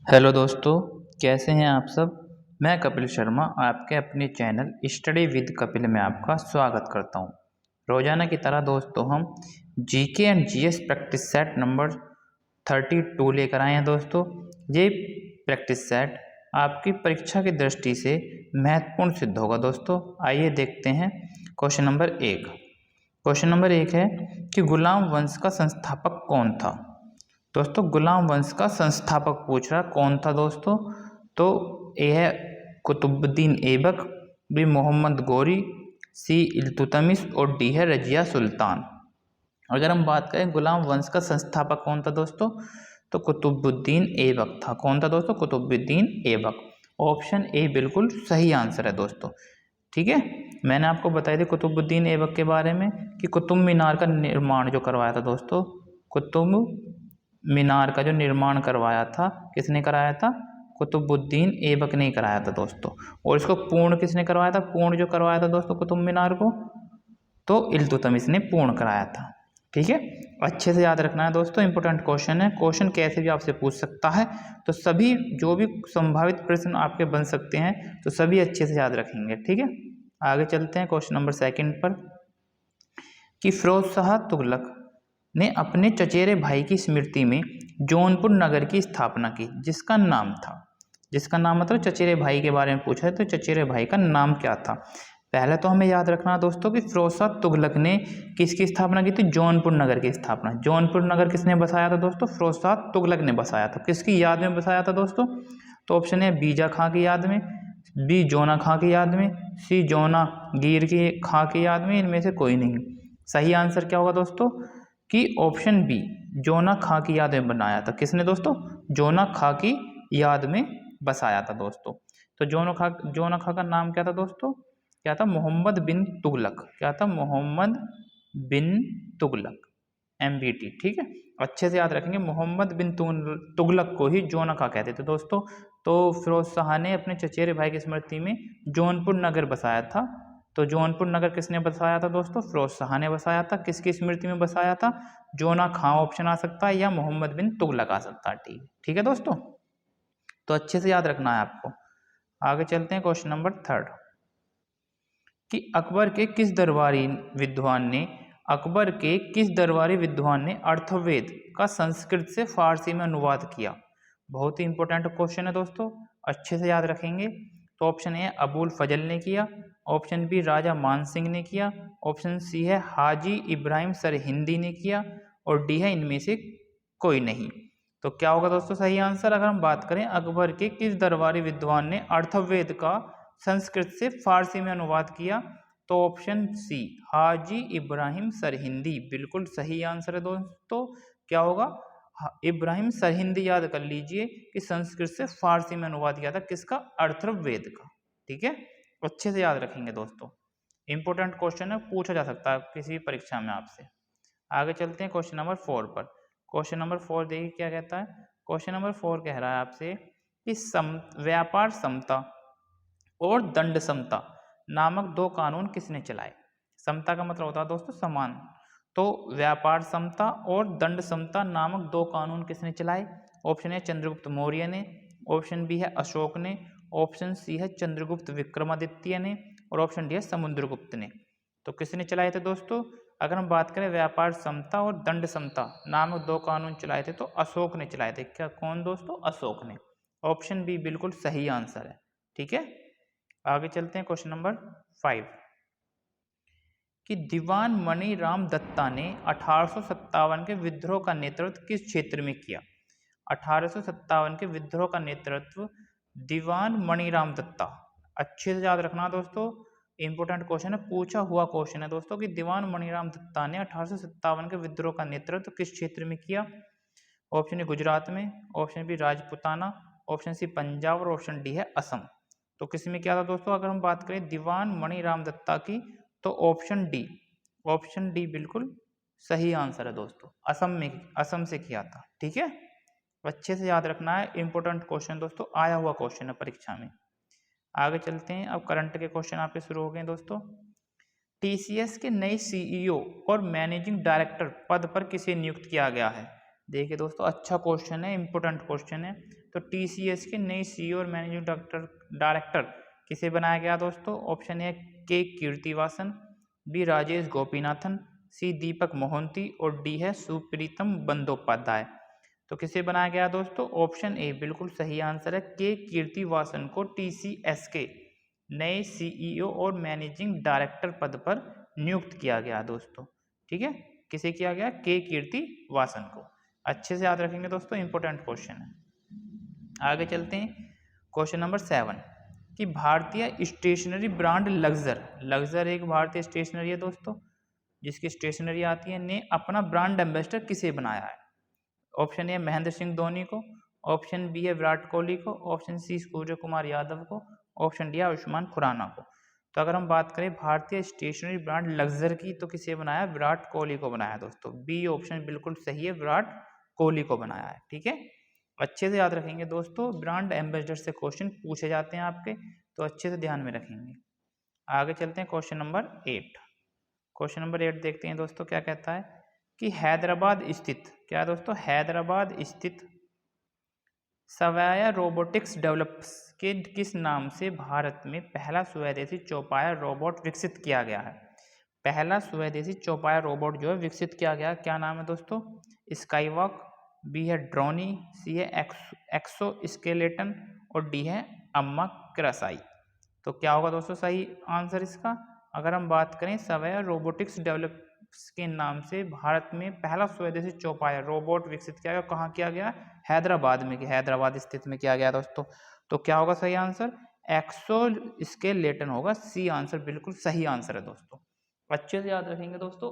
Hello दोस्तों, कैसे हैं आप सब। मैं कपिल शर्मा आपके अपने चैनल स्टडी विद कपिल में आपका स्वागत करता हूं। रोजाना की तरह दोस्तों हम GK and GS practice set number 32 लेकर आए हैं। दोस्तों ये प्रैक्टिस सेट आपकी परीक्षा की दृष्टि से महत्वपूर्ण सिद्ध होगा। दोस्तों आइए देखते हैं क्वेश्चन नंबर 1। क्वेश्चन नंबर 1 है कि गुलाम वंश का संस्थापक कौन था। दोस्तों गुलाम वंश का संस्थापक पूछ रहा कौन था दोस्तों, तो ए है कुतुबुद्दीन ऐबक, बी मोहम्मद गौरी, सी इल्तुतमिश और डी है रजिया सुल्तान। अगर हम बात करें गुलाम वंश का संस्थापक कौन था दोस्तों, तो कुतुबुद्दीन ऐबक था। कौन था दोस्तों? कुतुबुद्दीन ऐबक। ऑप्शन ए बिल्कुल सही आंसर है दोस्तों। ठीक है, मैंने आपको बताया था कुतुबुद्दीन ऐबक के बारे में कि कुतुब मीनार का निर्माण जो करवाया था दोस्तों, कुतुब मीनार का जो निर्माण करवाया था किसने कराया था? कुतुबुद्दीन ऐबक ने कराया था दोस्तों। और इसको पूर्ण किसने करवाया था? पूर्ण जो करवाया था दोस्तों कुतुब मीनार को, तो इल्तुतमिश ने पूर्ण कराया था। ठीक है, अच्छे से याद रखना है दोस्तों, इंपॉर्टेंट क्वेश्चन है। क्वेश्चन कैसे भी आपसे पूछ सकता है, तो सभी जो भी संभावित प्रश्न आपके बन सकते हैं तो सभी अच्छे से याद रखेंगे। ठीक है, आगे चलते हैं क्वेश्चन नंबर 2 पर कि फिरोज शाह तुगलक ने अपने चचेरे भाई की स्मृति में जौनपुर नगर की स्थापना की, जिसका नाम था, जिसका नाम मतलब चचेरे भाई के बारे में पूछा है, तो चचेरे भाई का नाम क्या था। पहले तो हमें याद रखना दोस्तों कि फिरोज शाह तुगलक ने किसकी स्थापना की थी? जौनपुर नगर की स्थापना। जौनपुर नगर किसने बसाया था दोस्तों? फिरोज शाह तुगलक ने बसाया था। किसकी याद में बसाया था दोस्तों? तो ऑप्शन है बीजा खां की याद में, बी जोना खां की याद में, सी जोना गिर की खां की याद में, इनमें से कोई नहीं। सही आंसर क्या होगा दोस्तों? कि ऑप्शन बी जोना खां की याद में बनाया था। किसने दोस्तों? जोना खां की याद में बसाया था दोस्तों। तो जोना खां का नाम क्या था दोस्तों? क्या था? मोहम्मद बिन तुगलक। क्या था? मोहम्मद बिन तुगलक, MBT। ठीक है, अच्छे से याद रखेंगे। मोहम्मद बिन तुगलक को ही जोना खां कहते थे दोस्तों। तो फिरोज शाह ने अपने चचेरे भाई की स्मृति में जौनपुर नगर बसाया था। तो जौनपुर नगर किसने बसाया था दोस्तों? फिरोज शाह ने बसाया था। किसकी स्मृति में बसाया था? जोना खां ऑप्शन आ सकता है या मोहम्मद बिन तुगलक आ सकता है। ठीक है दोस्तों, तो अच्छे से याद रखना है आपको। आगे चलते हैं क्वेश्चन नंबर 3 कि अकबर के किस दरबारी विद्वान ने अर्थवेद का संस्कृत से फारसी में अनुवाद किया। बहुत ही इंपॉर्टेंट क्वेश्चन है दोस्तों, अच्छे से याद रखेंगे। तो ऑप्शन ए अबुल फजल ने किया, ऑप्शन बी राजा मान सिंह ने किया, ऑप्शन सी है हाजी इब्राहिम सरहिंदी ने किया, और डी है इनमें से कोई नहीं। तो क्या होगा दोस्तों सही आंसर? अगर हम बात करें अकबर के किस दरबारी विद्वान ने अर्थवेद का संस्कृत से फारसी में अनुवाद किया, तो ऑप्शन सी हाजी इब्राहिम सरहिंदी बिल्कुल सही आंसर है दोस्तों। क्या होगा? इब्राहिम सरहिंदी याद कर लीजिए कि संस्कृत से फारसी में अनुवाद किया था किसका? अर्थवेद का। ठीक है, अच्छे से याद रखेंगे दोस्तों, इंपॉर्टेंट क्वेश्चन है, पूछा जा सकता है किसी परीक्षा में आपसे। आगे चलते हैं क्वेश्चन नंबर 4 पर। क्वेश्चन नंबर 4 देखिए क्या कहता है। क्वेश्चन नंबर 4 कह रहा है आपसे कि व्यापार समता और दंड समता नामक 2 कानून किसने चलाए। समता का मतलब होता है दोस्तों समान। तो व्यापार समता और दंड समता नामक 2 कानून किसने चलाए? ऑप्शन है चंद्रगुप्त मौर्य ने, ऑप्शन बी है अशोक ने, ऑप्शन सी है चंद्रगुप्त विक्रमादित्य ने, और ऑप्शन डी है समुद्रगुप्त ने। तो किसने चलाए थे दोस्तों? अगर हम बात करें व्यापार समता और दंड समता नामक 2 कानून चलाए थे तो अशोक ने चलाए थे। क्या? कौन दोस्तों? अशोक ने। ऑप्शन बी बिल्कुल सही आंसर है। ठीक है, आगे चलते हैं क्वेश्चन नंबर 5 कि दीवान मणि राम दत्ता ने 1857 के विद्रोह का नेतृत्व किस क्षेत्र में किया। 1857 के विद्रोह का नेतृत्व दीवान मणिराम दत्ता। अच्छे से याद रखना दोस्तों, इंपोर्टेंट क्वेश्चन है, पूछा हुआ क्वेश्चन है दोस्तों कि दीवान मणिराम दत्ता ने 1857 के विद्रोह का नेतृत्व किस क्षेत्र में किया। ऑप्शन ए गुजरात में, option B Rajputana, option C Punjab, और ऑप्शन डी है असम। तो किस में किया था दोस्तों? अगर हम बात करें दीवान मणिराम दत्ता की, तो ऑप्शन डी, ऑप्शन डी बिल्कुल सही आंसर है दोस्तों। असम से किया था। ठीक है, अच्छे से याद रखना है, इंपॉर्टेंट क्वेश्चन दोस्तों, आया हुआ क्वेश्चन है परीक्षा में। आगे चलते हैं, अब करंट के क्वेश्चन आपके शुरू हो गए दोस्तों। TCS के नए CEO और मैनेजिंग डायरेक्टर पद पर किसे नियुक्त किया गया है। देखिए दोस्तों, अच्छा क्वेश्चन है, इंपॉर्टेंट क्वेश्चन है। तो TCS की नई CEO और मैनेजिंग डायरेक्टर किसे बनाया गया दोस्तों? ऑप्शन ए के कीर्तिवासन, बी राजेश गोपीनाथन, सी दीपक मोहंती और डी है सुप्रीतम बंदोपाध्याय। तो किसे बनाया गया दोस्तों? ऑप्शन ए बिल्कुल सही आंसर है, के कीर्तिवासन को TCS के नए CEO और मैनेजिंग डायरेक्टर पद पर नियुक्त किया गया दोस्तों। ठीक है, किसे किया गया? के कीर्तिवासन को। अच्छे से याद रखेंगे दोस्तों, इंपॉर्टेंट क्वेश्चन है। आगे चलते हैं, क्वेश्चन नंबर 7 कि भारतीय स्टेशनरी ब्रांड लग्जर एक भारतीय स्टेशनरी है दोस्तों, जिसकी स्टेशनरी आती है, ने अपना ब्रांड एम्बेसडर किसे बनाया है? ऑप्शन ए महेंद्र सिंह धोनी को, ऑप्शन बी है विराट कोहली को, ऑप्शन सी सूर्य कुमार यादव को, ऑप्शन डी आयुष्मान खुराना को। तो अगर हम बात करें भारतीय स्टेशनरी ब्रांड लग्जर की, तो किसे बनाया? विराट कोहली को बनाया दोस्तों। बी ऑप्शन बिल्कुल सही है, विराट कोहली को बनाया है। ठीक है, अच्छे से याद रखेंगे दोस्तों, ब्रांड एम्बेसडर से क्वेश्चन पूछे जाते हैं आपके, तो अच्छे से ध्यान में रखेंगे। आगे चलते हैं क्वेश्चन नंबर 8। क्वेश्चन नंबर 8 देखते हैं दोस्तों, क्या कहता है कि हैदराबाद स्थित, क्या दोस्तों? हैदराबाद स्थित सवाया रोबोटिक्स डेवलप्स के किस नाम से भारत में पहला स्वदेशी चौपाया रोबोट विकसित किया गया है? पहला स्वदेशी चौपाया रोबोट जो है विकसित किया गया, क्या नाम है दोस्तों? स्काईवॉक, बी है ड्रोनी, सी है एक्सो स्केलेटन और डी है अम्मा क्रसाई। तो क्या होगा दोस्तों सही आंसर इसका? अगर हम बात करें सवाया रोबोटिक्स डेवलप्स के नाम से भारत में पहला स्वदेशी चौपाया रोबोट विकसित किया गया, कहाँ किया गया? हैदराबाद में, हैदराबाद स्थित में किया गया दोस्तों। तो क्या होगा सही आंसर? एक्सो स्केलेटन होगा, सी आंसर बिल्कुल सही आंसर है दोस्तों। अच्छे से याद रखेंगे दोस्तों,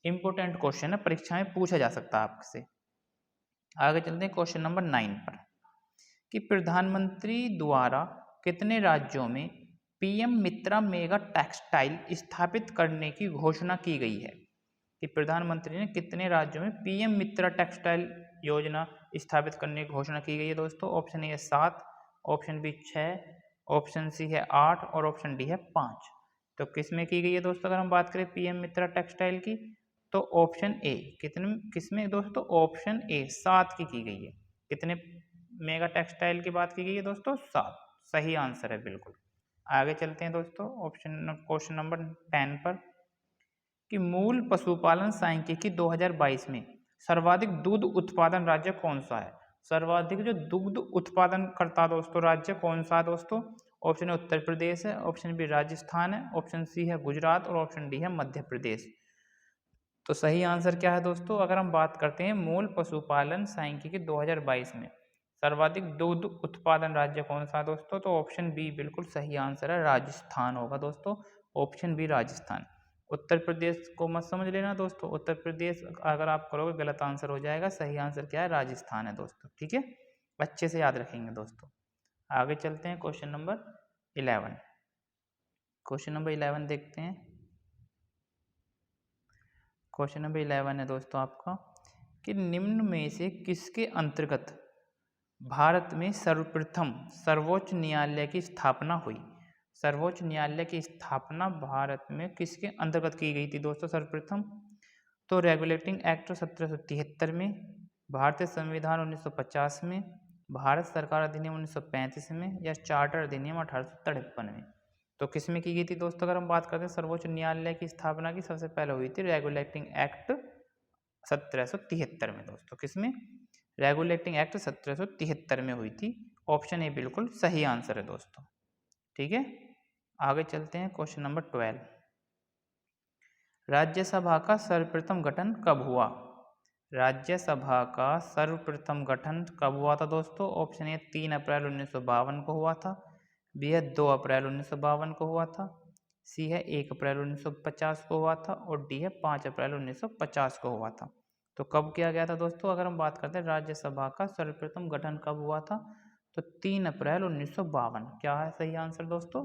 इंपोर्टेंट क्वेश्चन है, परीक्षा में पूछा जा सकता है आपसे। आगे चलते हैं क्वेश्चन नंबर 9 पर कि प्रधानमंत्री द्वारा कितने राज्यों में PM मित्रा मेगा टेक्सटाइल स्थापित करने की घोषणा की गई है? कि प्रधानमंत्री ने कितने राज्यों में PM मित्रा टेक्सटाइल योजना स्थापित करने की घोषणा की गई है दोस्तों? Option A 7, option B 6, option C है 8 और ऑप्शन डी है 5। तो किस में की गई है दोस्तों? अगर हम बात करें PM मित्रा टेक्सटाइल की, तो ऑप्शन ए किसमें दोस्तों? ऑप्शन ए 7 की गई है। कितने मेगा टेक्सटाइल की बात की गई है दोस्तों? 7, सही आंसर है बिल्कुल। आगे चलते हैं दोस्तों क्वेश्चन नंबर 10 पर कि मूल पशुपालन सांख्यिकी 2022 में सर्वाधिक दूध उत्पादन राज्य कौन सा है? सर्वाधिक जो दुग्ध उत्पादन करता दोस्तों राज्य कौन सा है दोस्तों? ऑप्शन ए उत्तर प्रदेश है, ऑप्शन बी राजस्थान है, ऑप्शन सी है गुजरात और ऑप्शन डी है मध्य प्रदेश। तो सही आंसर क्या है दोस्तों? अगर हम बात करते हैं मूल पशुपालन सांख्यिकी 2022 में सर्वाधिक दुग्ध उत्पादन राज्य कौन सा है दोस्तों? तो ऑप्शन बी बिल्कुल सही आंसर है, राजस्थान होगा दोस्तों। Option B Rajasthan. उत्तर प्रदेश को मत समझ लेना दोस्तों, उत्तर प्रदेश अगर आप करोगे गलत आंसर हो जाएगा। सही आंसर क्या है? राजस्थान है दोस्तों। ठीक है, अच्छे से याद रखेंगे दोस्तों। आगे चलते हैं क्वेश्चन नंबर 11। क्वेश्चन नंबर 11 देखते हैं। क्वेश्चन नंबर 11 है दोस्तों आपका कि निम्न में से किसके अंतर्गत भारत में सर्वप्रथम सर्वोच्च न्यायालय की स्थापना हुई? सर्वोच्च न्यायालय की स्थापना भारत में किसके अंतर्गत की गई थी दोस्तों सर्वप्रथम? तो रेगुलेटिंग एक्ट 1773 में, भारतीय संविधान 1950 में, भारत सरकार अधिनियम 1935 में या चार्टर अधिनियम 1853 में। तो किस में की गई थी दोस्तों? अगर हम बात करते हैं सर्वोच्च न्यायालय की स्थापना की, सबसे पहले हुई थी रेगुलेटिंग एक्ट 1773 में दोस्तों। किसमें? रेगुलेटिंग एक्ट 1773 में हुई थी। ऑप्शन ए बिल्कुल सही आंसर है दोस्तों। ठीक है, आगे चलते हैं क्वेश्चन नंबर 12। राज्यसभा का सर्वप्रथम गठन कब हुआ? राज्यसभा का सर्वप्रथम गठन कब हुआ था दोस्तों? ऑप्शन ए 3 अप्रैल 1952 को हुआ था, बी है 2 अप्रैल 1952 को हुआ था, सी है 1 अप्रैल 1950 को हुआ था और डी है 5 अप्रैल 1950 को हुआ था। तो कब किया गया था दोस्तों? अगर हम बात करते हैं राज्यसभा का सर्वप्रथम गठन कब हुआ था, तो 3 अप्रैल 1952। क्या है सही आंसर दोस्तों?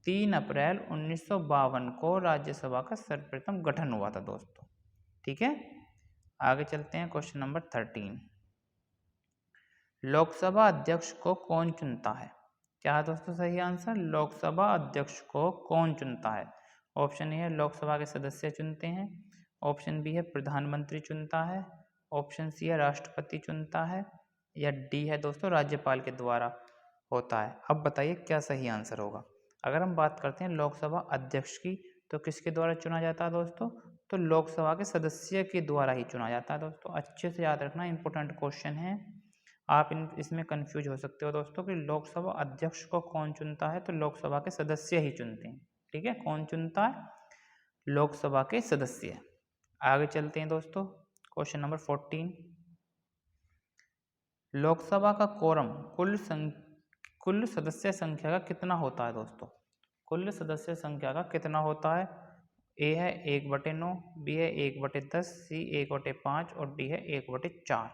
3 अप्रैल 1952 को राज्यसभा का सर्वप्रथम गठन हुआ था दोस्तों। ठीक है, आगे चलते हैं क्वेश्चन नंबर 13। लोकसभा अध्यक्ष को कौन चुनता है? क्या है दोस्तों सही आंसर? लोकसभा अध्यक्ष को कौन चुनता है? ऑप्शन ए है लोकसभा के सदस्य चुनते हैं, ऑप्शन बी है प्रधानमंत्री चुनता है, ऑप्शन सी है राष्ट्रपति चुनता है, या डी है दोस्तों राज्यपाल के द्वारा होता है। अब बताइए क्या सही आंसर होगा। अगर हम बात करते हैं लोकसभा अध्यक्ष की, तो किसके द्वारा चुना जाता है दोस्तों, तो लोकसभा के सदस्य के द्वारा ही चुना जाता है दोस्तों। अच्छे से याद रखना, इंपॉर्टेंट क्वेश्चन है। आप इसमें कंफ्यूज हो सकते हो दोस्तों कि लोकसभा अध्यक्ष को कौन चुनता है, तो लोकसभा के सदस्य ही चुनते हैं। ठीक है, कौन चुनता है, लोकसभा के सदस्य। आगे चलते हैं दोस्तों, क्वेश्चन नंबर 14। लोकसभा का कोरम कुल सदस्य संख्या का कितना होता है दोस्तों, कुल सदस्य संख्या का कितना होता है। ए है 1/9, बी है 1/10, सी 1/5 और डी है 1/4।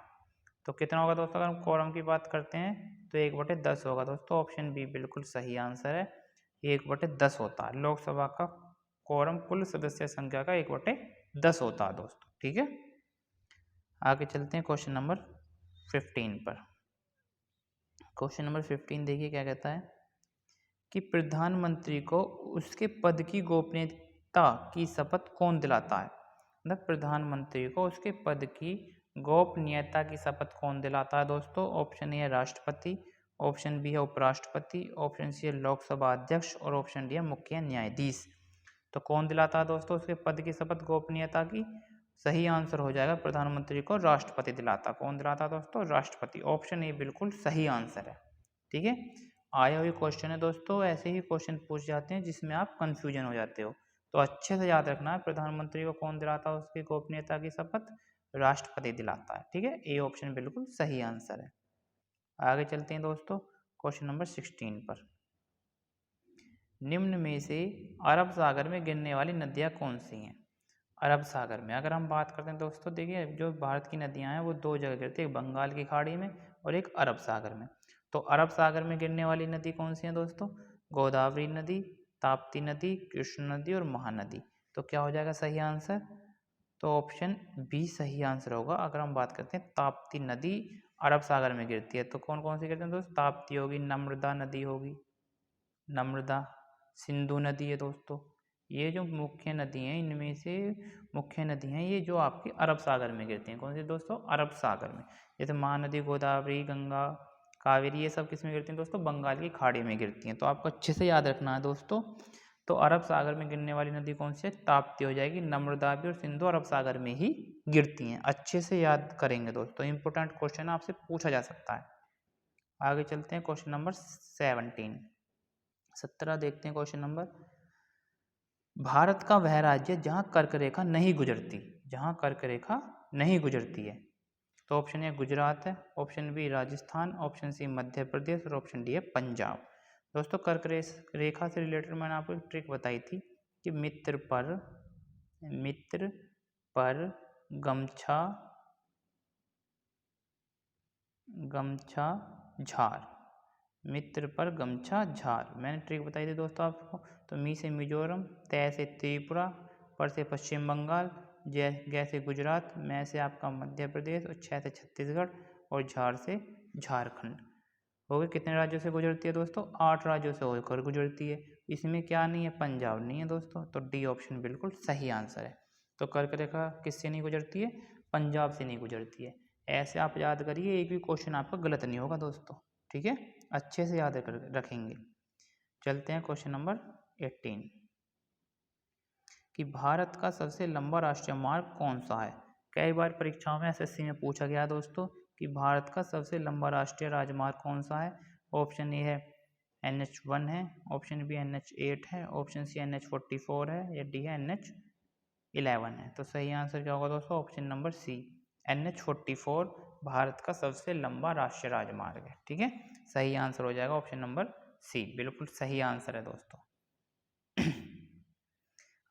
तो कितना होगा दोस्तों, अगर हम कोरम की बात करते हैं तो 1/10 होगा दोस्तों। ऑप्शन बी बिल्कुल सही आंसर है, 1/10 होता है लोकसभा का कोरम, कुल सदस्य संख्या का 1/10 होता है दोस्तों। ठीक है, आगे चलते हैं क्वेश्चन नंबर 15 पर। क्वेश्चन नंबर 15 देखिए क्या कहता है कि प्रधानमंत्री को उसके पद की गोपनीयता की शपथ कौन दिलाता है। मतलब प्रधानमंत्री को उसके पद की गोपनीयता की शपथ कौन दिलाता है दोस्तों। ऑप्शन ए है राष्ट्रपति, ऑप्शन बी है उपराष्ट्रपति, ऑप्शन सी है लोकसभा अध्यक्ष और ऑप्शन डी है मुख्य न्यायाधीश। तो कौन दिलाता है दोस्तों उसके पद की शपथ गोपनीयता की। सही आंसर हो जाएगा प्रधानमंत्री को राष्ट्रपति दिलाता। कौन दिलाता है दोस्तों, राष्ट्रपति। ऑप्शन ए बिल्कुल सही आंसर है। ठीक है, आया हुई क्वेश्चन है दोस्तों, ऐसे ही क्वेश्चन पूछ जाते हैं जिसमें आप कंफ्यूजन हो जाते हो, तो अच्छे से याद रखना है प्रधानमंत्री को कौन दिलाता है उसकी गोपनीयता की शपथ, राष्ट्रपति दिलाता है। ठीक है, ए ऑप्शन बिल्कुल सही आंसर है। आगे चलते हैं दोस्तों क्वेश्चन नंबर 16 पर। निम्न में से अरब सागर में गिरने वाली नदियां कौन सी हैं। अरब सागर में अगर हम बात करते हैं दोस्तों, देखिए जो भारत की नदियां हैं वो दो जगह गिरती है, एक बंगाल की खाड़ी में और एक अरब सागर में। तो अरब सागर में गिरने वाली नदी कौन सी है दोस्तों, गोदावरी नदी, ताप्ती नदी, कृष्ण नदी और महानदी। तो क्या हो जाएगा सही आंसर, तो ऑप्शन बी सही आंसर होगा। अगर हम बात करते हैं ताप्ती नदी अरब सागर में गिरती है, तो कौन कौन सी गिरती है दोस्तों, ताप्ती होगी, नर्मदा नदी होगी, नर्मदा, सिंधु नदी है दोस्तों। ये जो मुख्य नदी हैं इनमें से मुख्य नदी हैं ये जो आपकी अरब सागर में गिरती हैं। कौन सी दोस्तों, अरब सागर में। जैसे महानदी, गोदावरी, गंगा, कावेरी, ये सब किस में गिरती हैं दोस्तों, बंगाल की खाड़ी में गिरती हैं। तो आपको अच्छे से याद रखना है दोस्तों। तो अरब सागर में गिरने वाली नदी कौन सी है, ताप्ती हो जाएगी। नर्मदा भी और सिंधु अरब सागर में ही गिरती हैं। अच्छे से याद करेंगे दोस्तों, इंपॉर्टेंट क्वेश्चन आपसे पूछा जा सकता है। आगे चलते हैं क्वेश्चन नंबर 17 देखते हैं क्वेश्चन नंबर। भारत का वह राज्य जहाँ कर्क रेखा नहीं गुजरती, जहाँ कर्क रेखा नहीं गुजरती है। तो ऑप्शन ए गुजरात है, option B Rajasthan, option C Madhya Pradesh और ऑप्शन डी है पंजाब। दोस्तों कर्क रेखा से रिलेटेड मैंने आपको एक ट्रिक बताई थी कि मित्र पर गमछा झार, मित्र पर गमछा झार, मैंने ट्रिक बताई थी दोस्तों आपको। तो मी से मिजोरम, तय से त्रिपुरा, पर से पश्चिम बंगाल, ग से गुजरात, मैं से आपका मध्य प्रदेश और छ से छत्तीसगढ़ और झार से झारखंड। हो गए कितने राज्यों से गुजरती है दोस्तों, 8 राज्यों से होकर गुजरती है। इसमें क्या नहीं है, पंजाब नहीं है दोस्तों। तो डी ऑप्शन बिल्कुल सही आंसर है। तो कर्क रेखा किससे नहीं गुजरती है, पंजाब से नहीं गुजरती है। ऐसे आप याद करिए, एक भी क्वेश्चन आपका गलत नहीं होगा दोस्तों। ठीक है, अच्छे से याद रखेंगे। चलते हैं क्वेश्चन नंबर 18 कि भारत का सबसे लंबा राष्ट्रीय मार्ग कौन सा है। कई बार परीक्षाओं में एसएससी में पूछा गया दोस्तों कि भारत का सबसे लंबा राष्ट्रीय राजमार्ग कौन सा है। ऑप्शन ए है NH1 है, ऑप्शन बी NH8 है, ऑप्शन सी NH44 है, या डी है NH11 है। तो सही आंसर क्या होगा दोस्तों, option number C NH44 Bharat का सबसे लंबा राष्ट्रीय राजमार्ग है। ठीक है, सही आंसर हो जाएगा ऑप्शन नंबर सी, बिल्कुल सही आंसर है दोस्तों।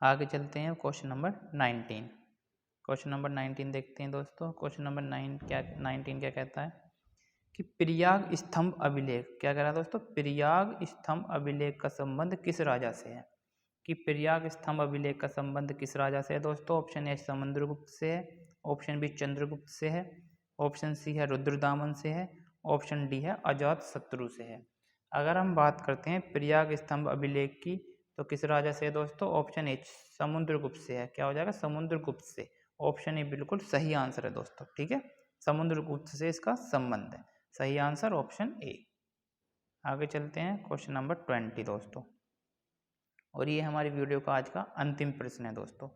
आगे चलते हैं क्वेश्चन नंबर 19। क्वेश्चन नंबर 19 देखते हैं दोस्तों। क्वेश्चन नंबर 19 क्या कहता है कि प्रयाग स्तंभ अभिलेख, क्या कह रहा है दोस्तों, प्रयाग स्तंभ अभिलेख का संबंध किस राजा से है। कि प्रयाग स्तंभ अभिलेख का संबंध किस राजा से है दोस्तों। ऑप्शन ए समुद्रगुप्त से है, ऑप्शन बी चंद्रगुप्त से है, ऑप्शन सी है रुद्रदामन से है, ऑप्शन डी है अजातशत्रु से है। अगर हम बात करते हैं प्रयाग स्तंभ अभिलेख की, तो किस राजा से है दोस्तों। ऑप्शन ए समुद्रगुप्त से है। क्या हो जाएगा, समुद्रगुप्त से। ऑप्शन ए बिल्कुल सही आंसर है दोस्तों। ठीक है, समुद्र गुप्त से इसका संबंध है। सही आंसर ऑप्शन ए। आगे चलते हैं क्वेश्चन नंबर 20 दोस्तों, और ये हमारी वीडियो का आज का अंतिम प्रश्न है दोस्तों।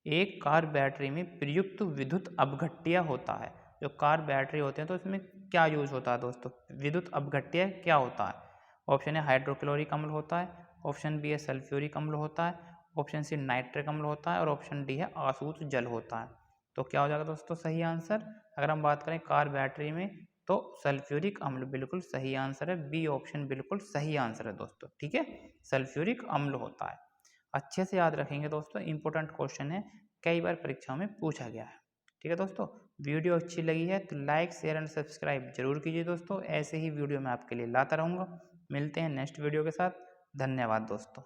एक कार बैटरी में प्रयुक्त विद्युत अपघट्य होता है। जो कार बैटरी होते हैं तो इसमें क्या यूज होता है दोस्तों, विद्युत अपघट्य क्या होता है। ऑप्शन ए हाइड्रोक्लोरिक अम्ल होता है, ऑप्शन बी है सल्फ्यूरिक अम्ल होता है, ऑप्शन सी नाइट्रिक अम्ल होता है, और ऑप्शन डी है आसूत जल होता है। तो क्या हो जाएगा दोस्तों सही आंसर। अगर हम बात करें कार बैटरी में तो सल्फ्यूरिक अम्ल बिल्कुल सही आंसर है। बी ऑप्शन बिल्कुल सही आंसर है दोस्तों। ठीक है, सल्फ्यूरिक अम्ल होता है। अच्छे से याद रखेंगे दोस्तों, इंपॉर्टेंट क्वेश्चन है, कई बार परीक्षाओं में पूछा गया है। ठीक है दोस्तों, वीडियो अच्छी लगी है तो लाइक शेयर एंड सब्सक्राइब जरूर कीजिए दोस्तों। ऐसे ही वीडियो मैं आपके लिए लाता रहूँगा। मिलते हैं नेक्स्ट वीडियो के साथ। धन्यवाद दोस्तों।